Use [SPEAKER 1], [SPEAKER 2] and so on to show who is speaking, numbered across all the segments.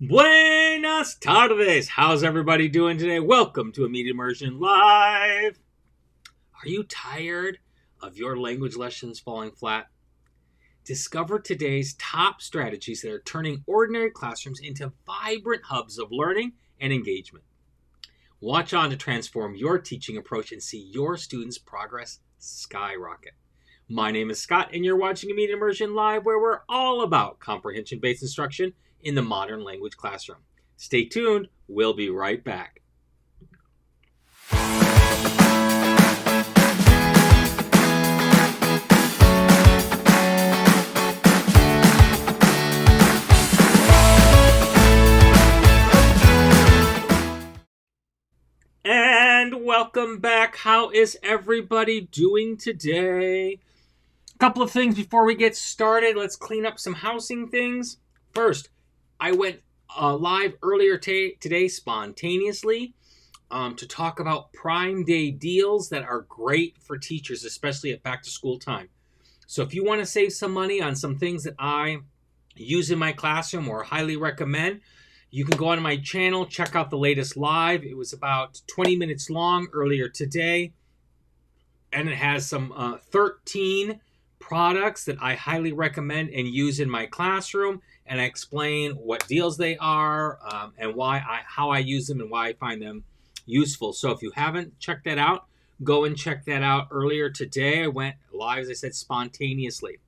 [SPEAKER 1] Buenas tardes. How's everybody doing today? Welcome to Immediate Immersion Live. Are you tired of your language lessons falling flat? Discover today's top strategies that are turning ordinary classrooms into vibrant hubs of learning and engagement. Watch on to transform your teaching approach and see your students' progress skyrocket. My name is Scott, and you're watching Immediate Immersion Live, where we're all about comprehension-based instruction in the modern language classroom. Stay tuned. We'll be right back. And welcome back. How is everybody doing today? A couple of things before we get started. Let's clean up some housing things. First, I went live earlier today spontaneously to talk about Prime Day deals that are great for teachers, especially at back to school time. So if you want to save some money on some things that I use in my classroom or highly recommend, you can go on my channel, check out the latest live. It was about 20 minutes long earlier today, and it has some 13 products that I highly recommend and use in my classroom, and I explain what deals they are and how I use them and why I find them useful. So if you haven't checked that out, go and check that out. Earlier today, I went live, as I said, spontaneously.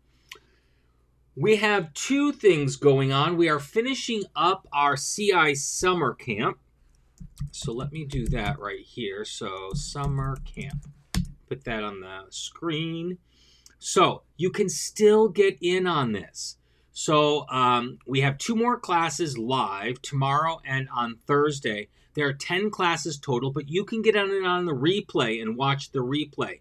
[SPEAKER 1] We have two things going on. We are finishing up our CI summer camp. So let me do that right here. So summer camp. Put that on the screen. So you can still get in on this. So we have two more classes live tomorrow and on Thursday. There are 10 classes total, but you can get on the replay and watch the replay.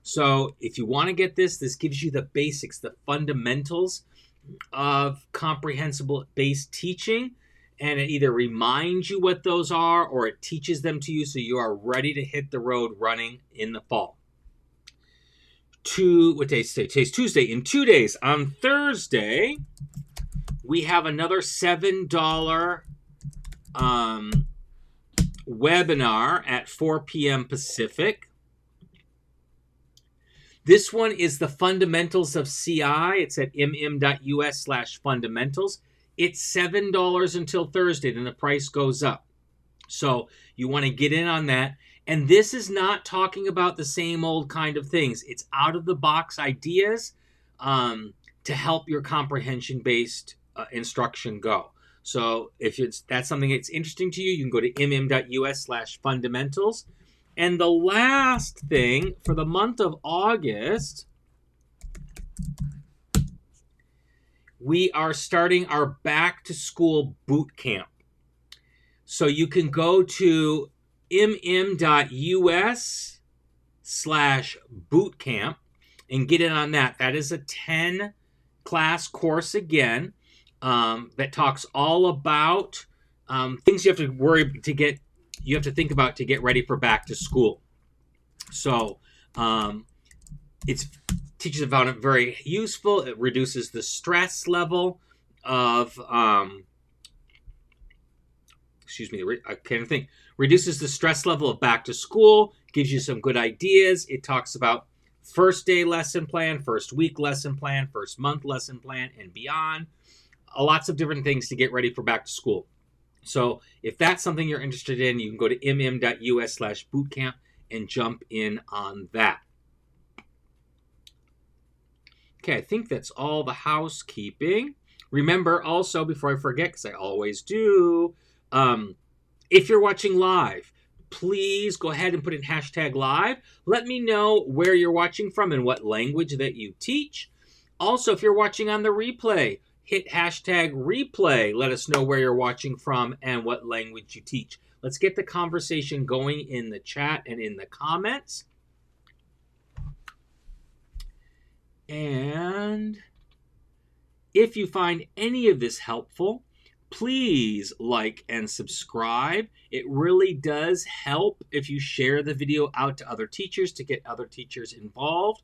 [SPEAKER 1] So if you want to get this gives you the basics, the fundamentals of comprehensible-based teaching, and it either reminds you what those are or it teaches them to you so you are ready to hit the road running in the fall. What day is today? Today's Tuesday. In 2 days, on Thursday, we have another $7 webinar at 4 p.m. Pacific. This one is the fundamentals of CI. It's at mm.us/fundamentals. It's $7 until Thursday, then the price goes up. So you want to get in on that. And this is not talking about the same old kind of things. It's out-of-the-box ideas to help your comprehension-based instruction go. So if that's something that's interesting to you, you can go to mm.us/fundamentals. And the last thing, for the month of August, we are starting our back-to-school boot camp. So you can go to mm.us/bootcamp and get in on that. That is a 10-class course again that talks all about things you have to think about to get ready for back to school. So teachers have found it very useful. It reduces the stress level of reduces the stress level of back to school, gives you some good ideas. It talks about first day lesson plan, first week lesson plan, first month lesson plan, and beyond. Lots of different things to get ready for back to school. So if that's something you're interested in, you can go to mm.us/bootcamp and jump in on that. Okay, I think that's all the housekeeping. Remember also, before I forget, because I always do, if you're watching live, please go ahead and put in #live. Let me know where you're watching from and what language that you teach. Also, if you're watching on the replay, hit #replay. Let us know where you're watching from and what language you teach. Let's get the conversation going in the chat and in the comments. And if you find any of this helpful, please like and subscribe. It really does help if you share the video out to other teachers to get other teachers involved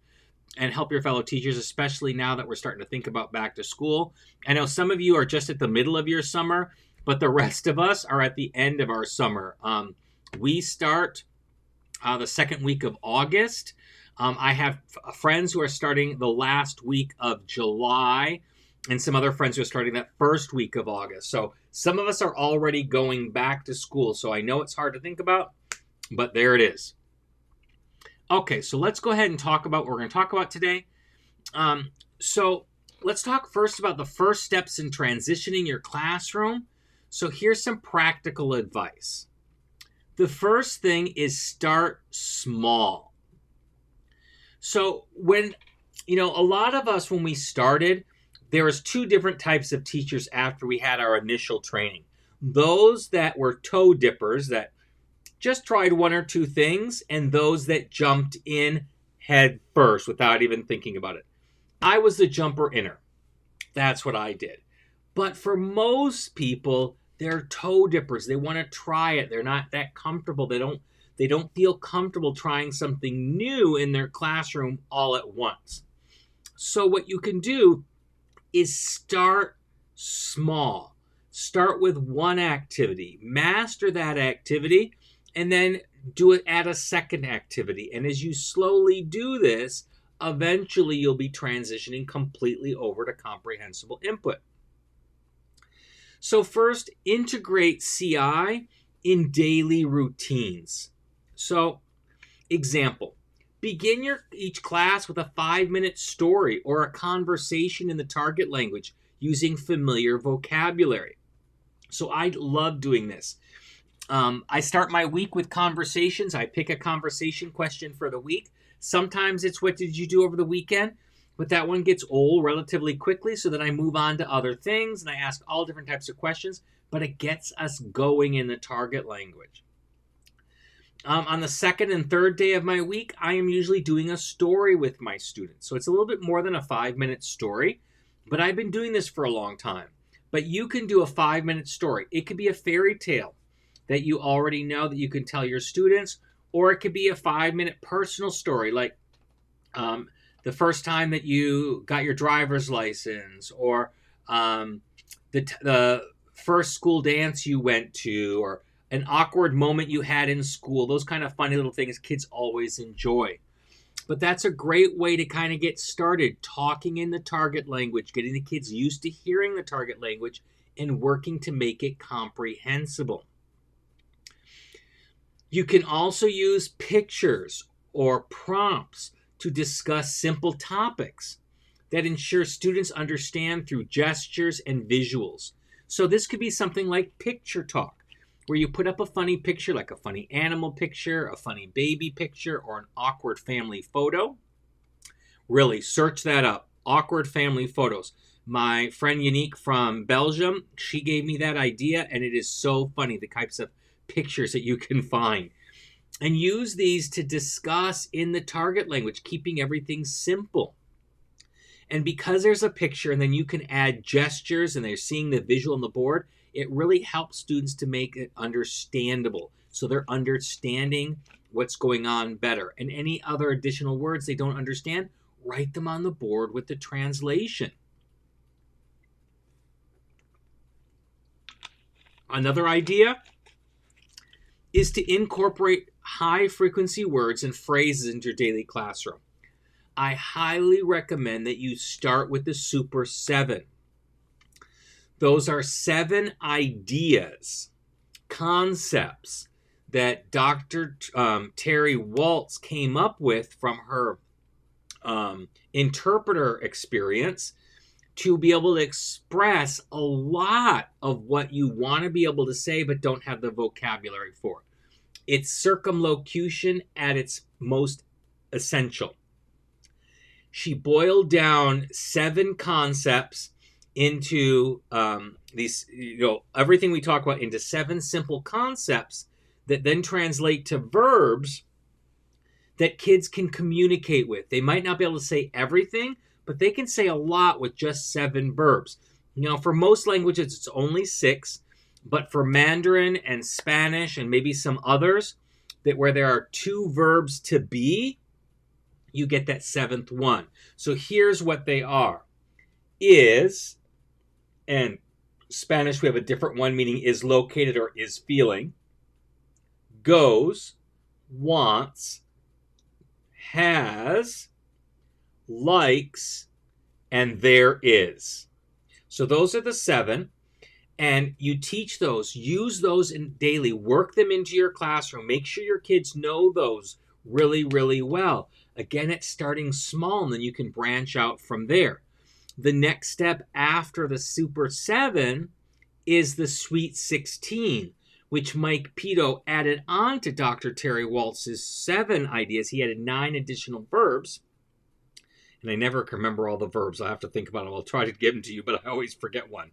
[SPEAKER 1] and help your fellow teachers, especially now that we're starting to think about back to school. I know some of you are just at the middle of your summer. but the rest of us are at the end of our summer. We start the second week of August. I have friends who are starting the last week of July, and some other friends who are starting that first week of August. So some of us are already going back to school. So I know it's hard to think about, but there it is. Okay, so let's go ahead and talk about what we're going to talk about today. So let's talk first about the first steps in transitioning your classroom. So here's some practical advice. The first thing is start small. So when, a lot of us, when we started, there was two different types of teachers after we had our initial training. Those that were toe dippers, that just tried one or two things, and those that jumped in head first without even thinking about it. I was the jumper inner. That's what I did. But for most people, they're toe dippers. They want to try it. They're not that comfortable. They don't feel comfortable trying something new in their classroom all at once. So what you can do is start small. Start with one activity. Master that activity, and then add a second activity. And as you slowly do this, eventually you'll be transitioning completely over to comprehensible input. So first, integrate CI in daily routines. So, example, begin each class with a 5-minute story or a conversation in the target language using familiar vocabulary. So I love doing this. I start my week with conversations. I pick a conversation question for the week. Sometimes it's what did you do over the weekend? But that one gets old relatively quickly, so then I move on to other things and I ask all different types of questions, but it gets us going in the target language. On the second and third day of my week, I am usually doing a story with my students. So it's a little bit more than a 5-minute story, but I've been doing this for a long time. But you can do a 5-minute story. It could be a fairy tale that you already know that you can tell your students, or it could be a 5-minute personal story, like the first time that you got your driver's license, or the first school dance you went to, or an awkward moment you had in school. Those kind of funny little things kids always enjoy. But that's a great way to kind of get started, talking in the target language, getting the kids used to hearing the target language, and working to make it comprehensible. You can also use pictures or prompts to discuss simple topics that ensure students understand through gestures and visuals. So this could be something like picture talk, where you put up a funny picture, like a funny animal picture, a funny baby picture, or an awkward family photo. Really, search that up. Awkward family photos. My friend Unique from Belgium, she gave me that idea, and it is so funny, the types of pictures that you can find. And use these to discuss in the target language, keeping everything simple. And because there's a picture, and then you can add gestures, and they're seeing the visual on the board, it really helps students to make it understandable. So they're understanding what's going on better. And any other additional words they don't understand, write them on the board with the translation. Another idea is to incorporate high-frequency words and phrases into your daily classroom. I highly recommend that you start with the Super 7. Those are 7 ideas, concepts that Dr. Terry Waltz came up with from her interpreter experience to be able to express a lot of what you want to be able to say but don't have the vocabulary for. It's circumlocution at its most essential. She boiled down 7 concepts into these, everything we talk about into 7 simple concepts that then translate to verbs that kids can communicate with. They might not be able to say everything, but they can say a lot with just 7 verbs. For most languages, it's only 6, but for Mandarin and Spanish and maybe some others, that where there are 2 verbs to be, you get that 7th one. So here's what they are. Is and Spanish, we have a different one, meaning is located or is feeling. Goes, wants, has, likes, and there is. So those are the 7. And you teach those, use those in daily, work them into your classroom. Make sure your kids know those really, really well. Again, it's starting small, and then you can branch out from there. The next step after the Super 7 is the Sweet 16, which Mike Pito added on to Dr. Terry Waltz's 7 ideas. He added 9 additional verbs. And I never can remember all the verbs. I'll have to think about them. I'll try to give them to you, but I always forget one.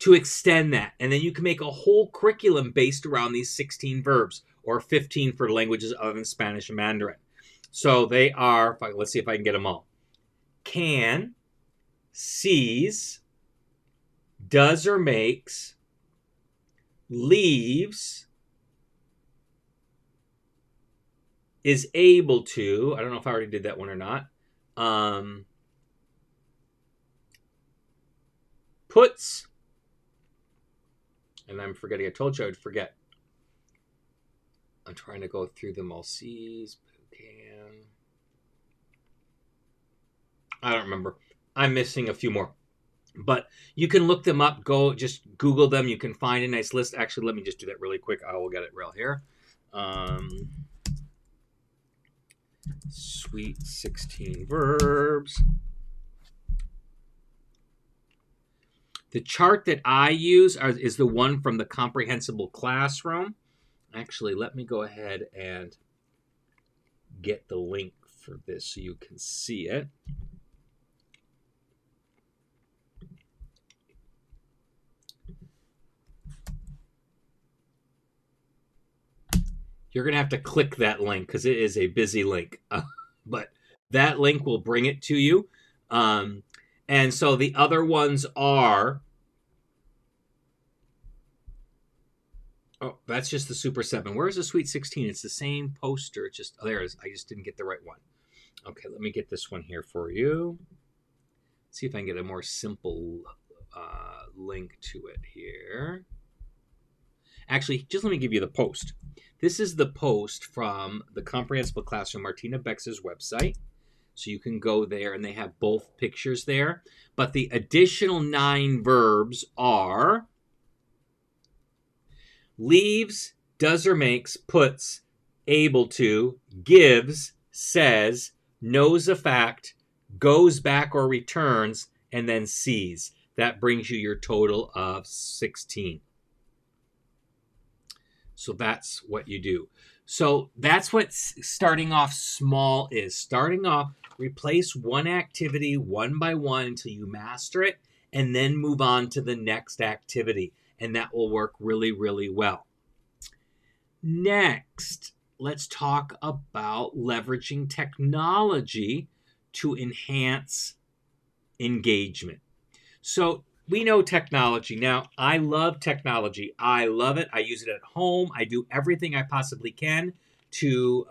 [SPEAKER 1] To extend that. And then you can make a whole curriculum based around these 16 verbs, or 15 for languages other than Spanish and Mandarin. So they are, let's see if I can get them all. Can, sees, does or makes, leaves, is able to, I don't know if I already did that one or not, puts, and I'm forgetting, I told you I would forget. I'm trying to go through them all. Sees, can. I don't remember. I'm missing a few more. But you can look them up. Go, just Google them. You can find a nice list. Actually, let me just do that really quick. I will get it real here. Sweet 16 verbs. The chart that I use is the one from the Comprehensible classroom. Actually, let me go ahead and get the link for this so you can see it. You're going to have to click that link because it is a busy link. But that link will bring it to you. And so the other ones are... Oh, that's just the Super 7. Where's the Sweet 16? It's the same poster. It's just, there it is. I just didn't get the right one. Okay, let me get this one here for you. See if I can get a more simple link to it here. Actually, just let me give you the post. This is the post from the Comprehensible Classroom, Martina Bex's website. So you can go there, and they have both pictures there. But the additional 9 verbs are... leaves, does or makes, puts, able to, gives, says, knows a fact, goes back or returns, and then sees. That brings you your total of 16. So that's what you do. So that's what starting off small is. Starting off, replace one activity one by one until you master it, and then move on to the next activity. And that will work really, really well. Next, let's talk about leveraging technology to enhance engagement. So we know technology. Now, I love technology. I love it. I use it at home. I do everything I possibly can to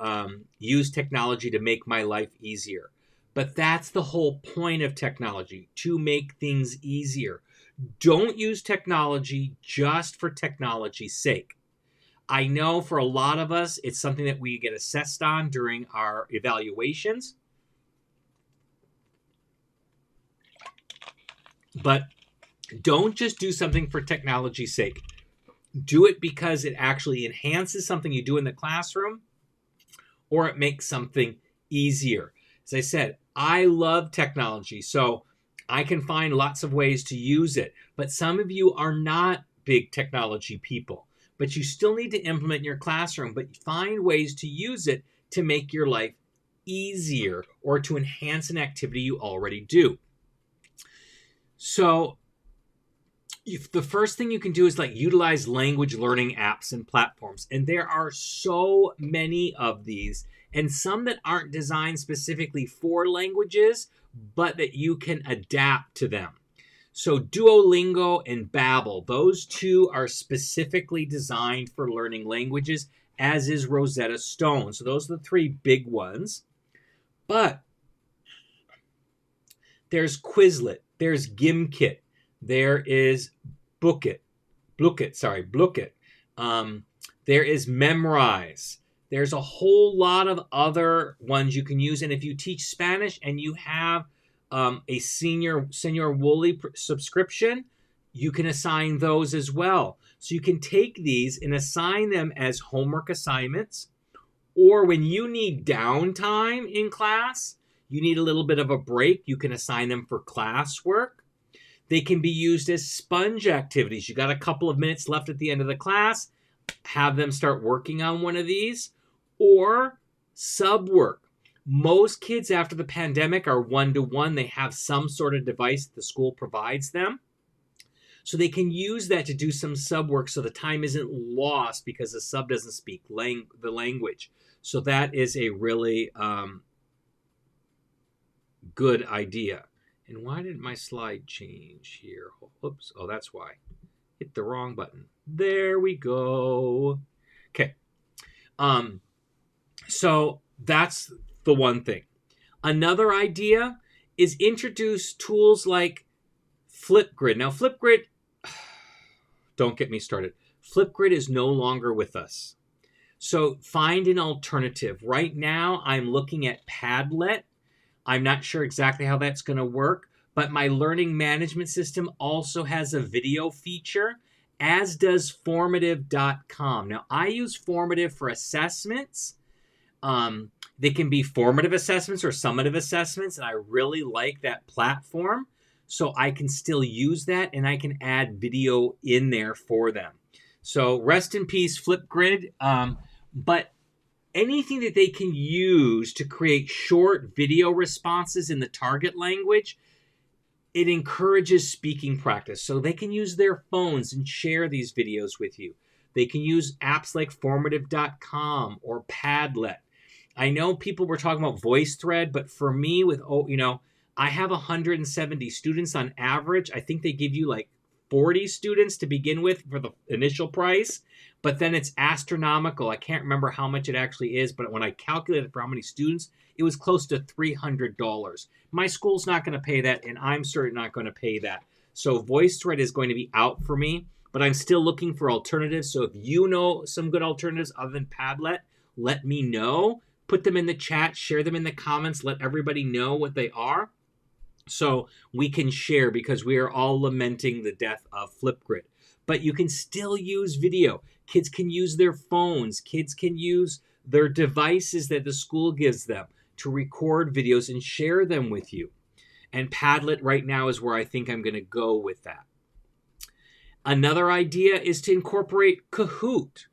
[SPEAKER 1] use technology to make my life easier. But that's the whole point of technology, to make things easier. Don't use technology just for technology's sake. I know for a lot of us, it's something that we get assessed on during our evaluations. But don't just do something for technology's sake. Do it because it actually enhances something you do in the classroom, or it makes something easier. As I said, I love technology, so I can find lots of ways to use it. But some of you are not big technology people, but you still need to implement in your classroom, but find ways to use it to make your life easier or to enhance an activity you already do. So the first thing you can do is utilize language learning apps and platforms. And there are so many of these, and some that aren't designed specifically for languages, but that you can adapt to them. So Duolingo and Babbel, those two are specifically designed for learning languages, as is Rosetta Stone. So those are the 3 big ones. But there's Quizlet, there's Gimkit, There is Book It. Book It. There is Memrise. There's a whole lot of other ones you can use. And if you teach Spanish and you have a Senior Woolley subscription, you can assign those as well. So you can take these and assign them as homework assignments, or when you need downtime in class, you need a little bit of a break, you can assign them for classwork. They can be used as sponge activities. You got a couple of minutes left at the end of the class, have them start working on one of these, or sub work. Most kids after the pandemic are one-to-one. They have some sort of device that the school provides them. So they can use that to do some sub work so the time isn't lost because the sub doesn't speak the language. So that is a really good idea. And why did my slide change here? Oops. Oh, that's why. Hit the wrong button. There we go. Okay. So that's the one thing. Another idea is introduce tools like Flipgrid. Now, Flipgrid, don't get me started. Flipgrid is no longer with us. So find an alternative. Right now, I'm looking at Padlet. I'm not sure exactly how that's going to work, but my learning management system also has a video feature, as does formative.com. Now, I use Formative for assessments. They can be formative assessments or summative assessments, and I really like that platform. So I can still use that, and I can add video in there for them. So rest in peace, Flipgrid. But anything that they can use to create short video responses in the target language, it encourages speaking practice. So they can use their phones and share these videos with you. They can use apps like formative.com or Padlet. I know people were talking about VoiceThread, but for me, I have 170 students on average. I think they give you like 40 students to begin with for the initial price, but then it's astronomical. I can't remember how much it actually is, but when I calculated for how many students, it was close to $300. My school's not going to pay that, and I'm certainly not going to pay that. So VoiceThread is going to be out for me, but I'm still looking for alternatives. So if you know some good alternatives other than Padlet, let me know. Put them in the chat, share them in the comments, let everybody know what they are, so we can share, because we are all lamenting the death of Flipgrid. But you can still use video. Kids can use their phones. Kids can use their devices that the school gives them to record videos and share them with you. And Padlet right now is where I think I'm going to go with that. Another idea is to incorporate Kahoot.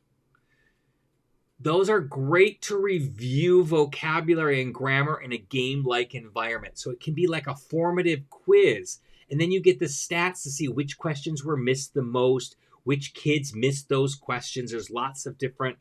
[SPEAKER 1] Those are great to review vocabulary and grammar in a game-like environment. So it can be like a formative quiz. And then you get the stats to see which questions were missed the most, which kids missed those questions. There's lots of different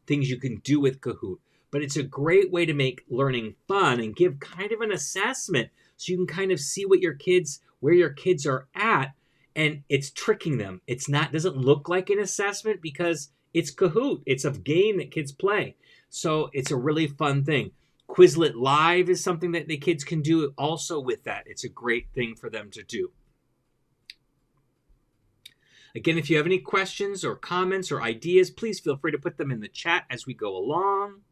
[SPEAKER 1] things you can do with Kahoot. But it's a great way to make learning fun and give kind of an assessment so you can kind of see where your kids are at, and it's tricking them. Doesn't look like an assessment because it's Kahoot. It's a game that kids play. So it's a really fun thing. Quizlet Live is something that the kids can do also with that. It's a great thing for them to do. Again, if you have any questions or comments or ideas, please feel free to put them in the chat as we go along.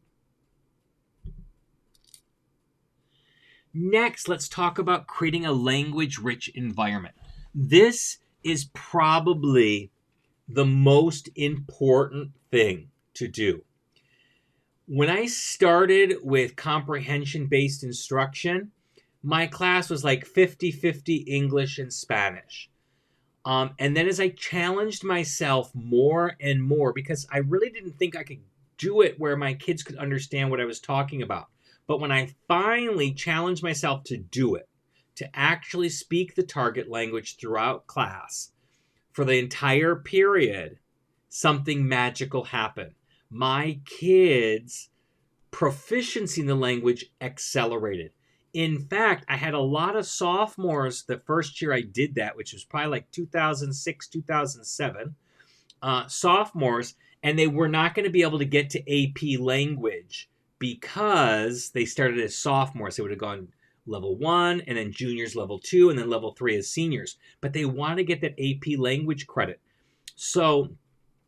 [SPEAKER 1] Next, let's talk about creating a language-rich environment. This is probably the most important thing to do. When I started with comprehension-based instruction, my class was like 50-50 English and Spanish. And then as I challenged myself more and more, because I really didn't think I could do it where my kids could understand what I was talking about. But when I finally challenged myself to do it, to actually speak the target language throughout class, for the entire period, something magical happened. My kids' proficiency in the language accelerated. In fact, I had a lot of sophomores the first year I did that, which was probably like 2006, 2007, sophomores, and they were not going to be able to get to AP language because they started as sophomores. They would have gone level 1, and then juniors level 2, and then level 3 is seniors. But they want to get that AP language credit. So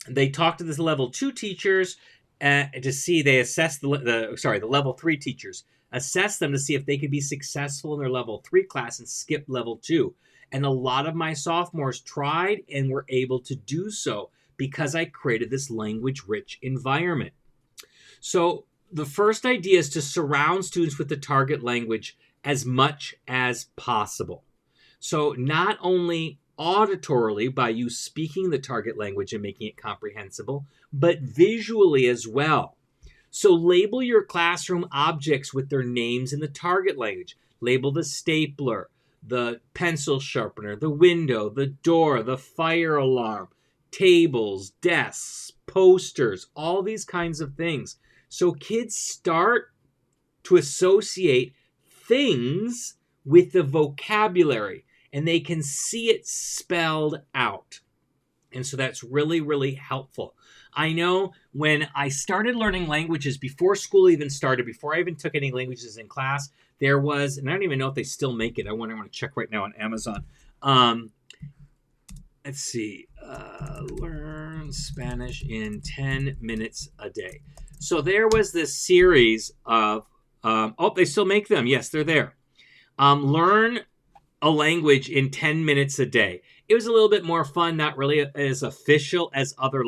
[SPEAKER 1] they talk to the level 2 teachers to see, they assess the level 3 teachers, assess them to see if they could be successful in their level 3 class and skip level 2. And a lot of my sophomores tried and were able to do so because I created this language-rich environment. So the first idea is to surround students with the target language as much as possible. So not only auditorily by you speaking the target language and making it comprehensible, but visually as well. So label your classroom objects with their names in the target language. Label the stapler, the pencil sharpener, the window, the door, the fire alarm, tables, desks, posters, all these kinds of things. So kids start to associate things with the vocabulary, and they can see it spelled out. And so that's really, really helpful. I know when I started learning languages, before school even started, before I even took any languages in class, there was, and I don't even know if they still make it. I want to check right now on Amazon. Let's see. Learn Spanish in 10 minutes a day. So there was this series of, they still make them. Yes, they're there. Learn a language in 10 minutes a day. It was a little bit more fun, not really as official as other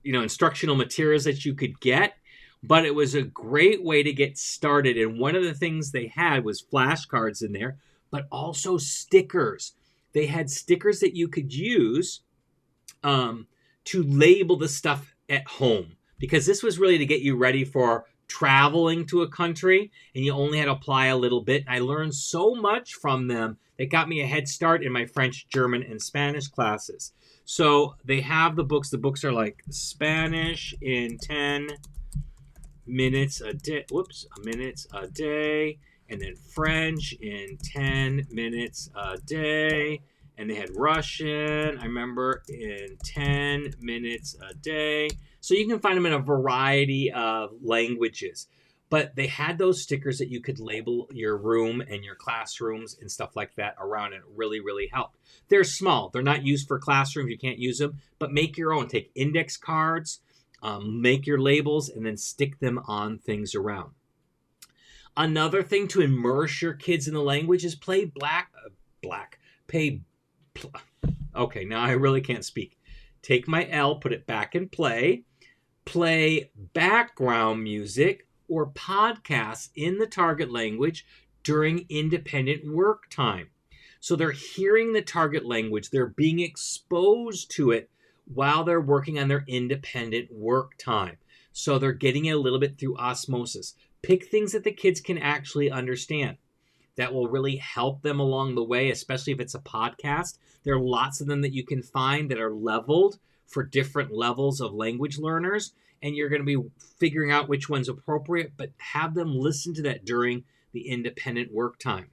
[SPEAKER 1] instructional materials that you could get, but it was a great way to get started. And one of the things they had was flashcards in there, but also stickers. They had stickers that you could use to label the stuff at home, because this was really to get you ready for traveling to a country, and you only had to apply a little bit. I learned so much from them that got me a head start in my French, German, and Spanish classes. So they have the books. The books are like Spanish in 10 minutes a day. Minutes a day. And then French in 10 minutes a day. And they had Russian, I remember, in 10 minutes a day. So you can find them in a variety of languages. But they had those stickers that you could label your room and your classrooms and stuff like that around, and it really, really helped. They're small. They're not used for classrooms. You can't use them. But make your own. Take index cards, make your labels, and then stick them on things around. Another thing to immerse your kids in the language is Okay, now I really can't speak. Take my L, put it back in play. Play background music or podcasts in the target language during independent work time. So they're hearing the target language. They're being exposed to it while they're working on their independent work time. So they're getting it a little bit through osmosis. Pick things that the kids can actually understand. That will really help them along the way, especially if it's a podcast. There are lots of them that you can find that are leveled for different levels of language learners, and you're going to be figuring out which one's appropriate, but have them listen to that during the independent work time.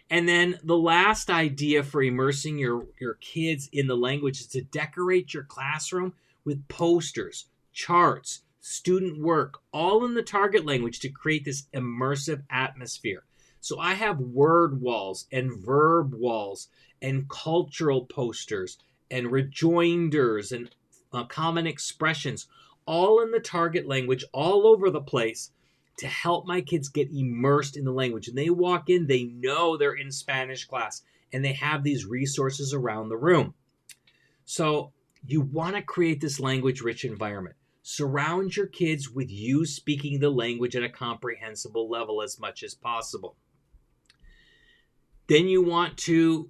[SPEAKER 1] And then the last idea for immersing your kids in the language is to decorate your classroom with posters, charts, student work, all in the target language to create this immersive atmosphere. So I have word walls and verb walls and cultural posters and rejoinders and common expressions, all in the target language, all over the place, to help my kids get immersed in the language. And they walk in, they know they're in Spanish class, and they have these resources around the room. So you want to create this language-rich environment. Surround your kids with you speaking the language at a comprehensible level as much as possible. Then you want to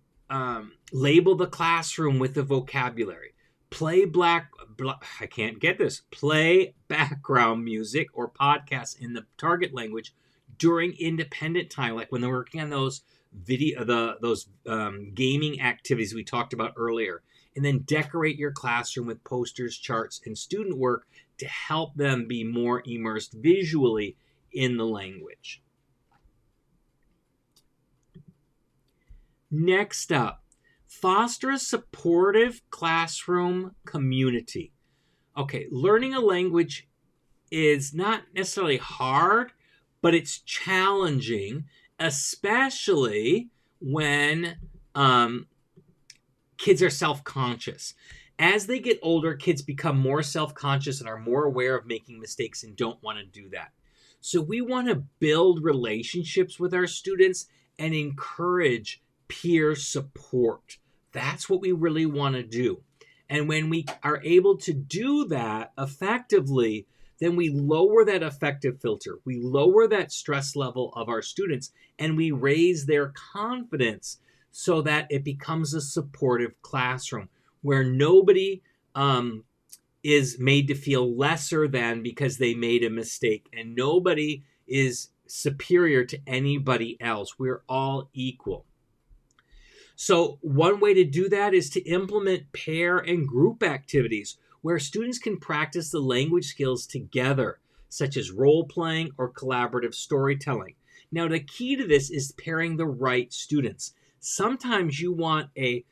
[SPEAKER 1] label the classroom with the vocabulary. Play Play background music or podcasts in the target language during independent time, like when they're working on those gaming activities we talked about earlier. And then decorate your classroom with posters, charts, and student work to help them be more immersed visually in the language. Next up, foster a supportive classroom community. Okay, learning a language is not necessarily hard, but it's challenging, especially when kids are self-conscious. As they get older, kids become more self-conscious and are more aware of making mistakes and don't want to do that. So we want to build relationships with our students and encourage peer support. That's what we really want to do. And when we are able to do that effectively, then we lower that affective filter. We lower that stress level of our students and we raise their confidence so that it becomes a supportive classroom where nobody is made to feel lesser than because they made a mistake, and nobody is superior to anybody else. We're all equal. So one way to do that is to implement pair and group activities where students can practice the language skills together, such as role playing or collaborative storytelling. Now, the key to this is pairing the right students. Sometimes you want a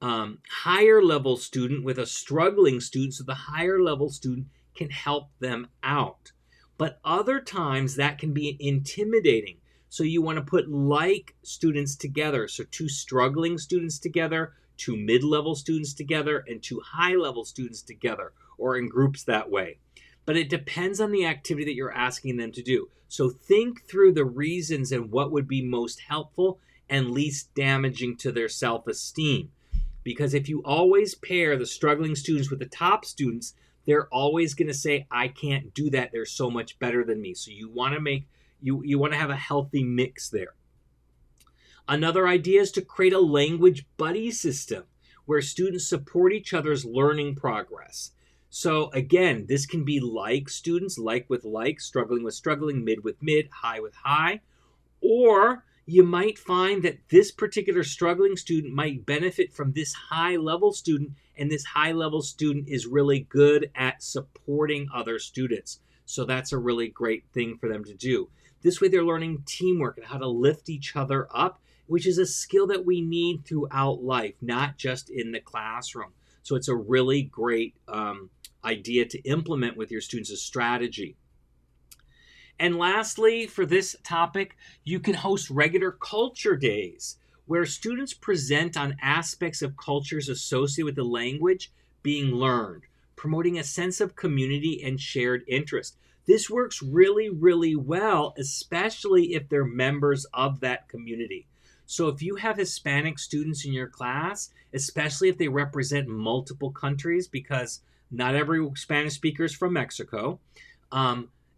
[SPEAKER 1] higher level student with a struggling student so the higher level student can help them out. But other times that can be intimidating. So you want to put like students together. So 2 struggling students together, 2 mid-level students together, and 2 high-level students together, or in groups that way. But it depends on the activity that you're asking them to do. So think through the reasons and what would be most helpful and least damaging to their self-esteem. Because if you always pair the struggling students with the top students, they're always going to say, I can't do that. They're so much better than me. So you want to have a healthy mix there. Another idea is to create a language buddy system where students support each other's learning progress. So again, this can be like students, like with like, struggling with struggling, mid with mid, high with high, or you might find that this particular struggling student might benefit from this high-level student, and this high-level student is really good at supporting other students. So that's a really great thing for them to do. This way they're learning teamwork and how to lift each other up, which is a skill that we need throughout life, not just in the classroom. So it's a really great idea to implement with your students as strategy. And lastly, for this topic, you can host regular culture days where students present on aspects of cultures associated with the language being learned, promoting a sense of community and shared interest. This works really, really well, especially if they're members of that community. So if you have Hispanic students in your class, especially if they represent multiple countries, because not every Spanish speaker is from Mexico,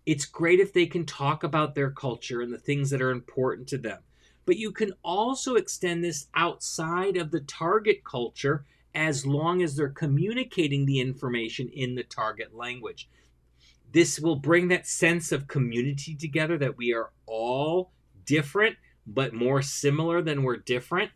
[SPEAKER 1] it's great if they can talk about their culture and the things that are important to them. But you can also extend this outside of the target culture as long as they're communicating the information in the target language. This will bring that sense of community together, that we are all different, but more similar than we're different.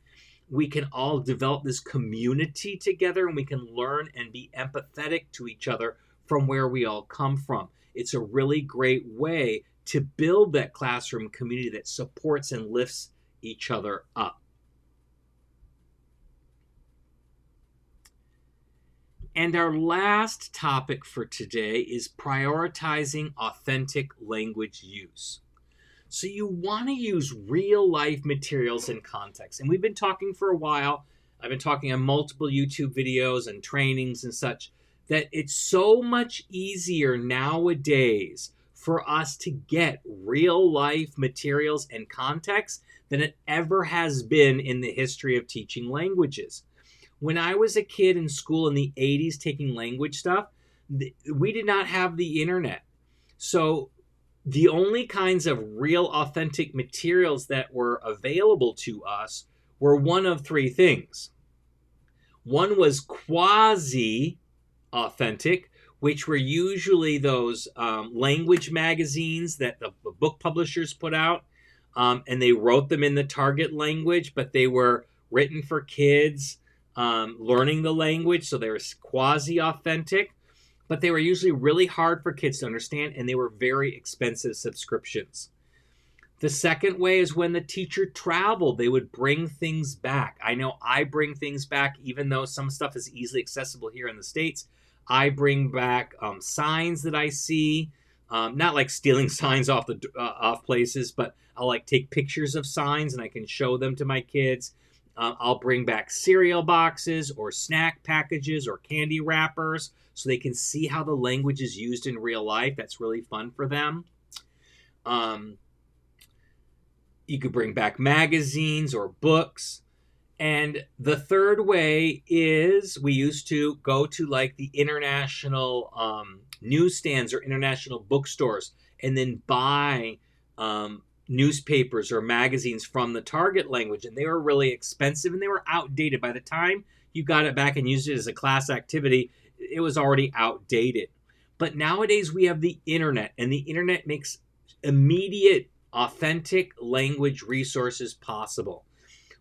[SPEAKER 1] We can all develop this community together, and we can learn and be empathetic to each other from where we all come from. It's a really great way to build that classroom community that supports and lifts each other up. And our last topic for today is prioritizing authentic language use. So you want to use real life materials and context. And we've been talking for a while. I've been talking on multiple YouTube videos and trainings and such, that it's so much easier nowadays for us to get real life materials and context than it ever has been in the history of teaching languages. When I was a kid in school in the 80s taking language stuff, we did not have the internet. So the only kinds of real authentic materials that were available to us were one of 3 things. One was quasi-authentic, which were usually those language magazines that the book publishers put out, and they wrote them in the target language, but they were written for kids learning the language, so they were quasi-authentic, but they were usually really hard for kids to understand, and they were very expensive subscriptions. The second way is when the teacher traveled, they would bring things back. I know I bring things back, even though some stuff is easily accessible here in the States. I bring back signs that I see Not like stealing signs off places, but I'll like take pictures of signs and I can show them to my kids. I'll bring back cereal boxes or snack packages or candy wrappers so they can see how the language is used in real life. That's really fun for them. You could bring back magazines or books. And the third way is we used to go to like the international newsstands or international bookstores and then buy newspapers or magazines from the target language. And they were really expensive and they were outdated. By the time you got it back and used it as a class activity, it was already outdated. But nowadays we have the internet, and the internet makes immediate, authentic language resources possible.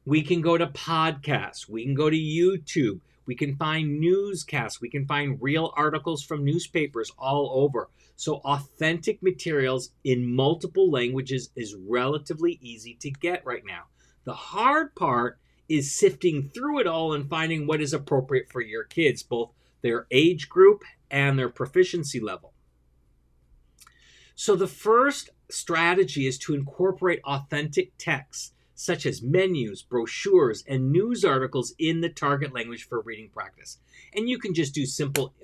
[SPEAKER 1] We can go to podcasts. We can go to YouTube. We can find newscasts. We can find real articles from newspapers all over. So authentic materials in multiple languages is relatively easy to get right now. The hard part is sifting through it all and finding what is appropriate for your kids, both their age group and their proficiency level. So the first strategy is to incorporate authentic texts, such as menus, brochures, and news articles in the target language for reading practice. And you can just do simple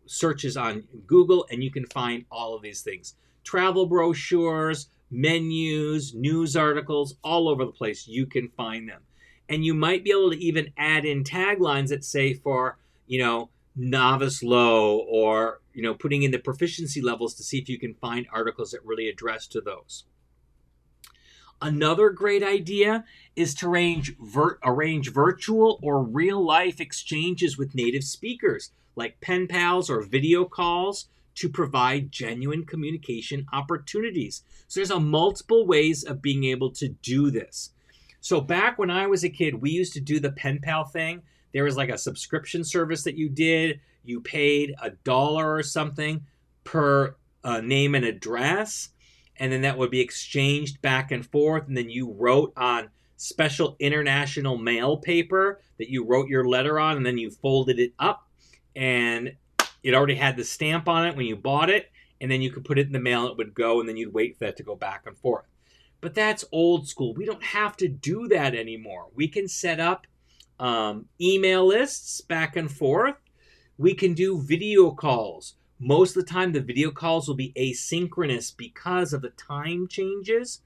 [SPEAKER 1] searches on Google and you can find all of these things. Travel brochures, menus, news articles, all over the place, you can find them. And you might be able to even add in taglines that say for, novice low, or, putting in the proficiency levels to see if you can find articles that really address to those. Another great idea is to arrange virtual or real-life exchanges with native speakers, like pen pals or video calls, to provide genuine communication opportunities. So there's multiple ways of being able to do this. So back when I was a kid, we used to do the pen pal thing. There was like a subscription service that you did. You paid $1 or something per name and address. And then that would be exchanged back and forth. And then you wrote on special international mail paper that you wrote your letter on, and then you folded it up. And it already had the stamp on it when you bought it. And then you could put it in the mail and it would go, and then you'd wait for that to go back and forth. But that's old school. We don't have to do that anymore. We can set up email lists back and forth. We can do video calls. Most of the time, the video calls will be asynchronous because of the time changes.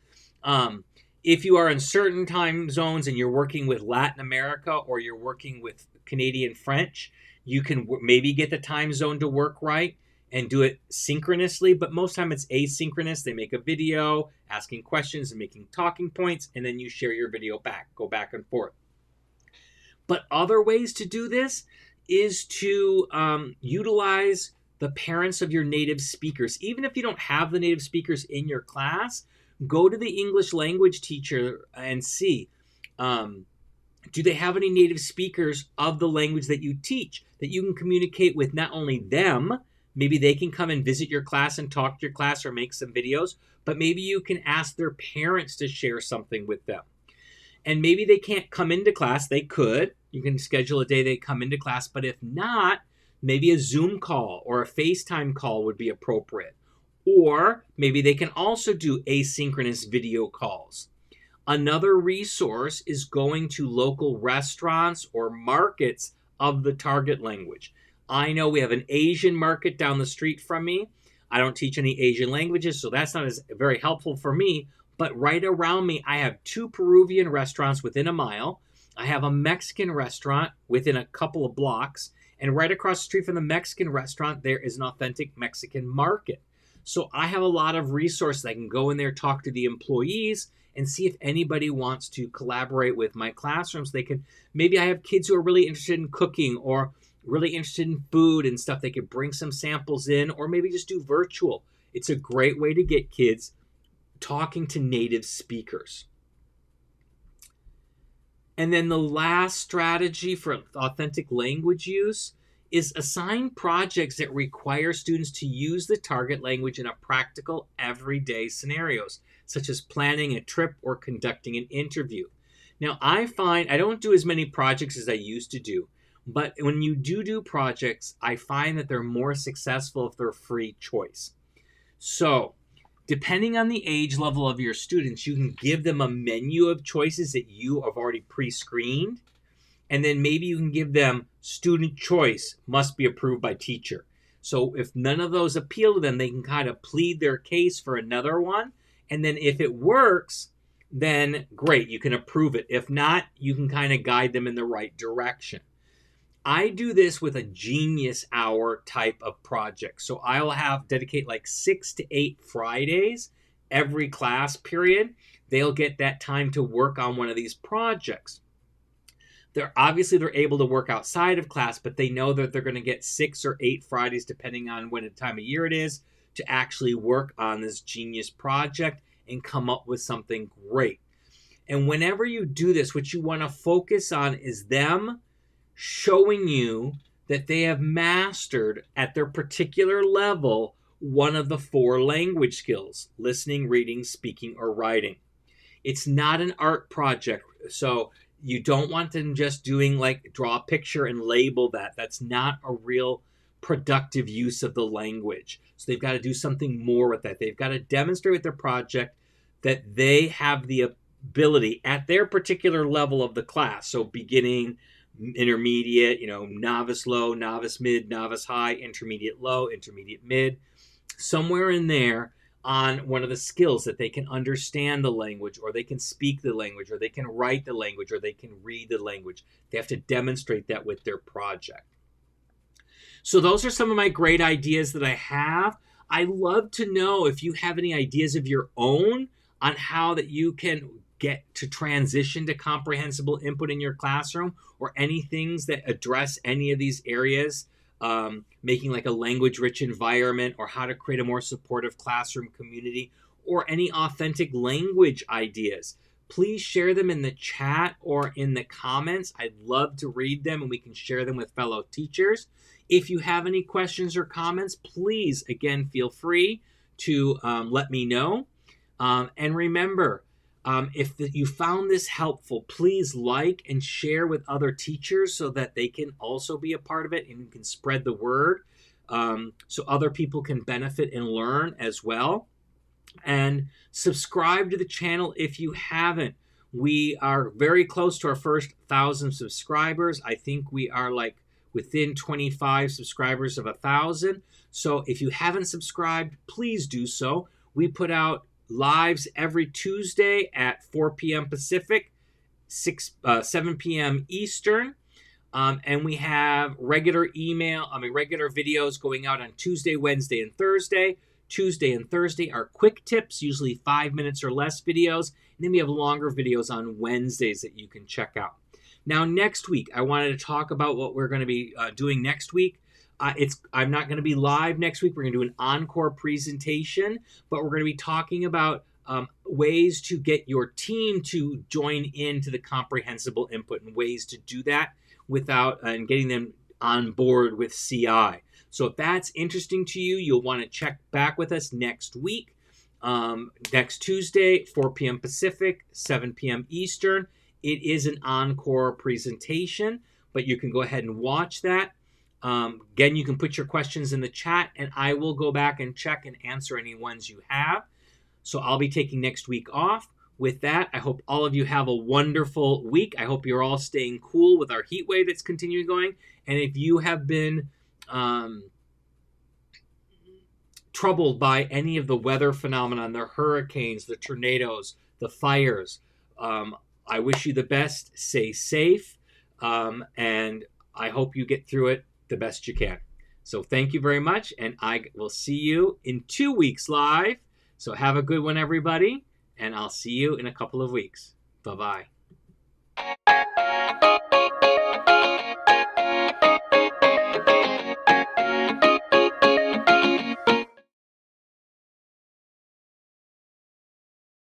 [SPEAKER 1] If you are in certain time zones and you're working with Latin America or you're working with Canadian French, you can maybe get the time zone to work right and do it synchronously, but most of the time it's asynchronous. They make a video asking questions and making talking points, and then you share your video back, go back and forth. But other ways to do this is to utilize the parents of your native speakers. Even if you don't have the native speakers in your class, go to the English language teacher and see, do they have any native speakers of the language that you teach that you can communicate with not only them, maybe they can come and visit your class and talk to your class or make some videos, but maybe you can ask their parents to share something with them. And maybe they can't come into class. They could. You can schedule a day they come into class, but if not, maybe a Zoom call or a FaceTime call would be appropriate. Or maybe they can also do asynchronous video calls. Another resource is going to local restaurants or markets of the target language. I know we have an Asian market down the street from me. I don't teach any Asian languages, so that's not as very helpful for me. But right around me, I have 2 Peruvian restaurants within a mile. I have a Mexican restaurant within a couple of blocks. And right across the street from the Mexican restaurant, there is an authentic Mexican market. So I have a lot of resources. I can go in there, talk to the employees, and see if anybody wants to collaborate with my classrooms. Maybe I have kids who are really interested in cooking or really interested in food and stuff. They could bring some samples in, or maybe just do virtual. It's a great way to get kids talking to native speakers. And then the last strategy for authentic language use is assign projects that require students to use the target language in a practical, everyday scenarios, such as planning a trip or conducting an interview. Now, I find I don't do as many projects as I used to do, but when you do projects, I find that they're more successful if they're free choice. So, depending on the age level of your students, you can give them a menu of choices that you have already pre-screened. And then maybe you can give them student choice must be approved by teacher. So if none of those appeal to them, they can kind of plead their case for another one. And then if it works, then great, you can approve it. If not, you can kind of guide them in the right direction. I do this with a genius hour type of project. So I'll dedicate like 6 to 8 Fridays every class period. They'll get that time to work on one of these projects. They're able to work outside of class, but they know that they're going to get 6 or 8 Fridays, depending on when the time of year it is, to actually work on this genius project and come up with something great. And whenever you do this, what you want to focus on is them showing you that they have mastered at their particular level one of the 4 language skills: listening, reading, speaking, or writing. It's not an art project, so you don't want them just doing like draw a picture and label that. That's not a real productive use of the language. So they've got to do something more with that. They've got to demonstrate with their project that they have the ability at their particular level of the class. So beginning, intermediate, novice low, novice mid, novice high, intermediate low, intermediate mid, somewhere in there, on one of the skills that they can understand the language, or they can speak the language, or they can write the language, or they can read the language. They have to demonstrate that with their project. So those are some of my great ideas that I have. I love to know if you have any ideas of your own on how that you can get to transition to comprehensible input in your classroom, or any things that address any of these areas. Making like a language-rich environment, or how to create a more supportive classroom community, or any authentic language ideas. Please share them in the chat or in the comments. I'd love to read them, and we can share them with fellow teachers. If you have any questions or comments, please, again, feel free to let me know. And remember, if you found this helpful, please like and share with other teachers so that they can also be a part of it, and you can spread the word so other people can benefit and learn as well. And subscribe to the channel if you haven't. We are very close to our first 1,000 subscribers. I think we are like within 25 subscribers of 1,000. So if you haven't subscribed, please do so. We put out lives every Tuesday at 4 p.m. Pacific, 7 p.m. Eastern. And we have regular videos going out on Tuesday, Wednesday, and Thursday. Tuesday and Thursday are quick tips, usually 5 minutes or less videos. And then we have longer videos on Wednesdays that you can check out. Now, next week, I wanted to talk about what we're going to be doing next week. I'm not going to be live next week. We're going to do an encore presentation, but we're going to be talking about ways to get your team to join into the comprehensible input, and ways to do that and getting them on board with CI. So if that's interesting to you, you'll want to check back with us next week, next Tuesday, 4 p.m. Pacific, 7 p.m. Eastern. It is an encore presentation, but you can go ahead and watch that. Again, you can put your questions in the chat, and I will go back and check and answer any ones you have. So I'll be taking next week off. With that, I hope all of you have a wonderful week. I hope you're all staying cool with our heat wave that's continuing going. And if you have been troubled by any of the weather phenomenon, the hurricanes, the tornadoes, the fires, I wish you the best. Stay safe, and I hope you get through it the best you can. So thank you very much, and I will see you in 2 weeks live. So have a good one, everybody, and I'll see you in a couple of weeks. Bye-bye.